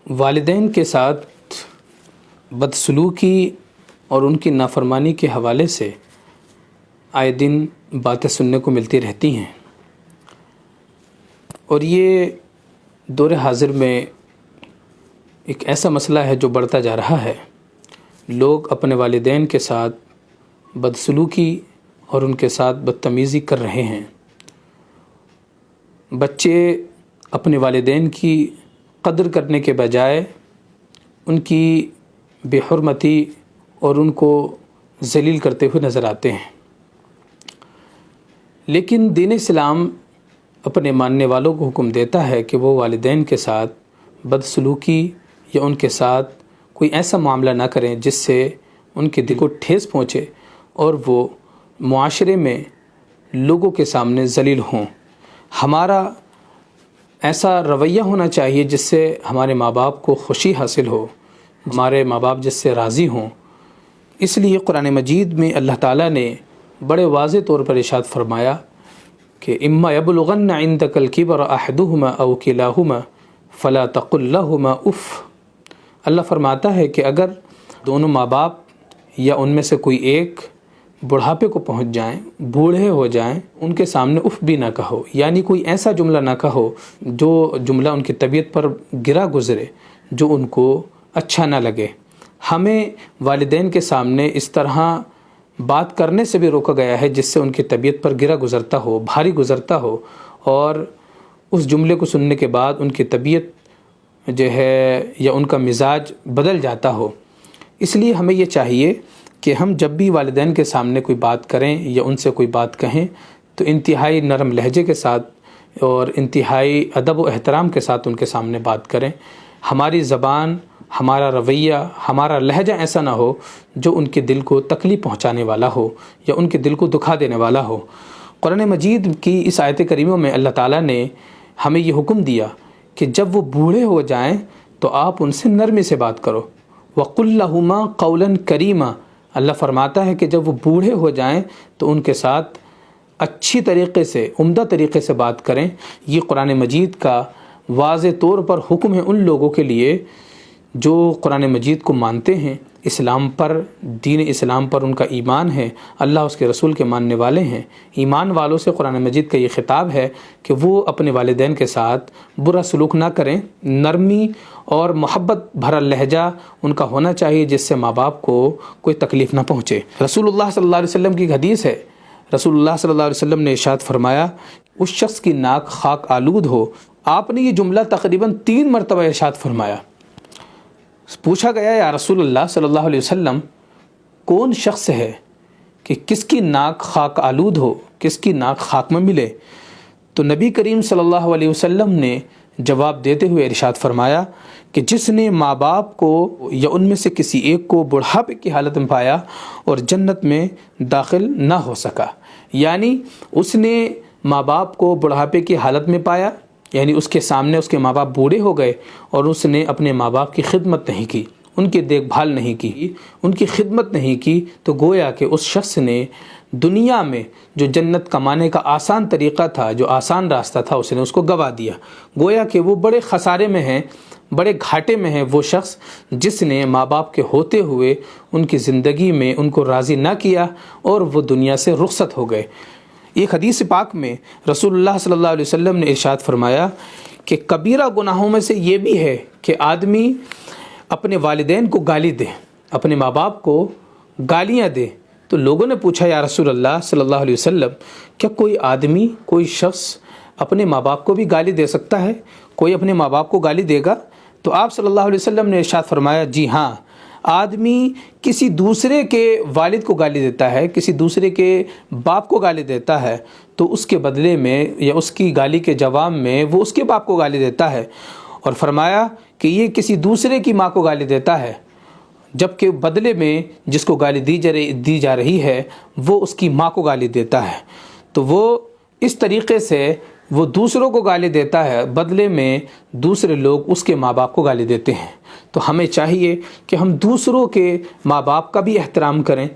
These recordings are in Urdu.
والدین کے ساتھ بدسلوکی اور ان کی نافرمانی کے حوالے سے آئے دن باتیں سننے کو ملتی رہتی ہیں، اور یہ دور حاضر میں ایک ایسا مسئلہ ہے جو بڑھتا جا رہا ہے۔ لوگ اپنے والدین کے ساتھ بدسلوکی اور ان کے ساتھ بدتمیزی کر رہے ہیں۔ بچے اپنے والدین کی قدر کرنے کے بجائے ان کی بے حرمتی اور ان کو ذلیل کرتے ہوئے نظر آتے ہیں۔ لیکن دین اسلام اپنے ماننے والوں کو حکم دیتا ہے کہ وہ والدین کے ساتھ بدسلوکی یا ان کے ساتھ کوئی ایسا معاملہ نہ کریں جس سے ان کے دل کو ٹھیس پہنچے اور وہ معاشرے میں لوگوں کے سامنے ذلیل ہوں۔ ہمارا ایسا رویہ ہونا چاہیے جس سے ہمارے ماں باپ کو خوشی حاصل ہو، ہمارے ماں باپ جس سے راضی ہوں۔ اس لیے قرآن مجید میں اللہ تعالیٰ نے بڑے واضح طور پر ارشاد فرمایا کہ اما یبلغن عندک الکبر احدہما او کلاہما فلا تقل لہما اف۔ اللہ فرماتا ہے کہ اگر دونوں ماں باپ یا ان میں سے کوئی ایک بڑھاپے کو پہنچ جائیں، بوڑھے ہو جائیں، ان کے سامنے اف بھی نہ کہو، یعنی کوئی ایسا جملہ نہ کہو جو جملہ ان کی طبیعت پر گرا گزرے، جو ان کو اچھا نہ لگے۔ ہمیں والدین کے سامنے اس طرح بات کرنے سے بھی روکا گیا ہے جس سے ان کی طبیعت پر گرا گزرتا ہو، بھاری گزرتا ہو، اور اس جملے کو سننے کے بعد ان کی طبیعت جو ہے یا ان کا مزاج بدل جاتا ہو۔ اس لیے ہمیں یہ چاہیے کہ ہم جب بھی والدین کے سامنے کوئی بات کریں یا ان سے کوئی بات کہیں تو انتہائی نرم لہجے کے ساتھ اور انتہائی ادب و احترام کے ساتھ ان کے سامنے بات کریں۔ ہماری زبان، ہمارا رویہ، ہمارا لہجہ ایسا نہ ہو جو ان کے دل کو تکلیف پہنچانے والا ہو یا ان کے دل کو دکھا دینے والا ہو۔ قرآن مجید کی اس آیت کریمہ میں اللہ تعالیٰ نے ہمیں یہ حکم دیا کہ جب وہ بوڑھے ہو جائیں تو آپ ان سے نرمی سے بات کرو۔ وَقُلْ لَهُمَا قَوْلًا كَرِيمًا۔ اللہ فرماتا ہے کہ جب وہ بوڑھے ہو جائیں تو ان کے ساتھ اچھی طریقے سے، عمدہ طریقے سے بات کریں۔ یہ قرآن مجید کا واضح طور پر حکم ہے ان لوگوں کے لیے جو قرآن مجید کو مانتے ہیں، اسلام پر، دین اسلام پر ان کا ایمان ہے، اللہ اس کے رسول کے ماننے والے ہیں۔ ایمان والوں سے قرآن مجید کا یہ خطاب ہے کہ وہ اپنے والدین کے ساتھ برا سلوک نہ کریں، نرمی اور محبت بھرا لہجہ ان کا ہونا چاہیے جس سے ماں باپ کو کوئی تکلیف نہ پہنچے۔ رسول اللہ صلی اللہ علیہ وسلم کی ایک حدیث ہے، رسول اللہ صلی اللہ علیہ وسلم نے ارشاد فرمایا اس شخص کی ناک خاک آلود ہو۔ آپ نے یہ جملہ تقریباً 3 مرتبہ ارشاد فرمایا۔ پوچھا گیا یا رسول اللہ صلی اللہ علیہ وسلم کون شخص ہے کہ کس کی ناک خاک آلود ہو، کس کی ناک خاک میں ملے؟ تو نبی کریم صلی اللہ علیہ وسلم نے جواب دیتے ہوئے ارشاد فرمایا کہ جس نے ماں باپ کو یا ان میں سے کسی ایک کو بڑھاپے کی حالت میں پایا اور جنت میں داخل نہ ہو سکا، یعنی اس نے ماں باپ کو بڑھاپے کی حالت میں پایا، یعنی اس کے سامنے اس کے ماں باپ بوڑھے ہو گئے اور اس نے اپنے ماں باپ کی خدمت نہیں کی، ان کی دیکھ بھال نہیں کی، ان کی خدمت نہیں کی، تو گویا کہ اس شخص نے دنیا میں جو جنت کمانے کا آسان طریقہ تھا، جو آسان راستہ تھا، اس نے اس کو گوا دیا۔ گویا کہ وہ بڑے خسارے میں ہیں، بڑے گھاٹے میں ہے وہ شخص جس نے ماں باپ کے ہوتے ہوئے ان کی زندگی میں ان کو راضی نہ کیا اور وہ دنیا سے رخصت ہو گئے۔ ایک حدیث پاک میں رسول اللہ صلی اللہ علیہ وسلم نے ارشاد فرمایا کہ کبیرہ گناہوں میں سے یہ بھی ہے کہ آدمی اپنے والدین کو گالی دے، اپنے ماں باپ کو گالیاں دے۔ تو لوگوں نے پوچھا یا رسول اللہ صلی اللہ علیہ وسلم کیا کوئی آدمی، کوئی شخص اپنے ماں باپ کو بھی گالی دے سکتا ہے؟ کوئی اپنے ماں باپ کو گالی دے گا؟ تو آپ صلی اللہ علیہ وسلم نے ارشاد فرمایا جی ہاں، آدمی کسی دوسرے کے والد کو گالی دیتا ہے، کسی دوسرے کے باپ کو گالی دیتا ہے تو اس کے بدلے میں یا اس کی گالی کے جواب میں وہ اس کے باپ کو گالی دیتا ہے، اور فرمایا کہ یہ کسی دوسرے کی ماں کو گالی دیتا ہے، جبکہ بدلے میں جس کو گالی دی جا رہی ہے وہ اس کی ماں کو گالی دیتا ہے۔ تو وہ اس طریقے سے وہ دوسروں کو گالی دیتا ہے، بدلے میں دوسرے لوگ اس کے ماں باپ کو گالی دیتے ہیں۔ تو ہمیں چاہیے کہ ہم دوسروں کے ماں باپ کا بھی احترام کریں،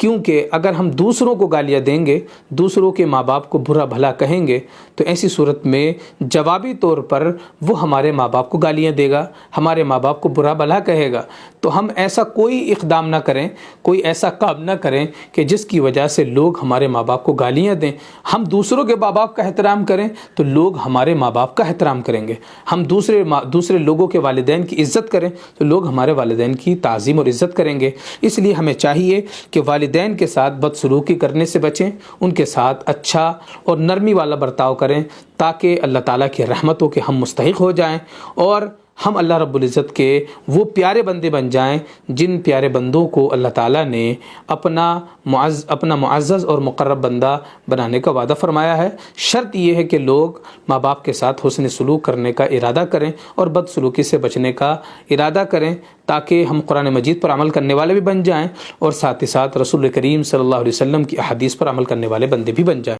کیونکہ اگر ہم دوسروں کو گالیاں دیں گے، دوسروں کے ماں باپ کو برا بھلا کہیں گے، تو ایسی صورت میں جوابی طور پر وہ ہمارے ماں باپ کو گالیاں دے گا، ہمارے ماں باپ کو برا بھلا کہے گا۔ تو ہم ایسا کوئی اقدام نہ کریں، کوئی ایسا کام نہ کریں کہ جس کی وجہ سے لوگ ہمارے ماں باپ کو گالیاں دیں۔ ہم دوسروں کے ماں باپ کا احترام کریں تو لوگ ہمارے ماں باپ کا احترام کریں گے۔ ہم دوسرے لوگوں کے والدین کی عزت کریں تو لوگ ہمارے والدین کی تعظیم اور عزت کریں گے۔ اس لیے ہمیں چاہیے کہ والدین کے ساتھ بدسلوکی کرنے سے بچیں، ان کے ساتھ اچھا اور نرمی والا برتاؤ کریں، تاکہ اللہ تعالیٰ کی رحمتوں کے ہم مستحق ہو جائیں اور ہم اللہ رب العزت کے وہ پیارے بندے بن جائیں جن پیارے بندوں کو اللہ تعالیٰ نے اپنا معزز اور مقرب بندہ بنانے کا وعدہ فرمایا ہے۔ شرط یہ ہے کہ لوگ ماں باپ کے ساتھ حسن سلوک کرنے کا ارادہ کریں اور بدسلوکی سے بچنے کا ارادہ کریں، تاکہ ہم قرآن مجید پر عمل کرنے والے بھی بن جائیں اور ساتھ ہی ساتھ رسول کریم صلی اللہ علیہ وسلم کی احادیث پر عمل کرنے والے بندے بھی بن جائیں۔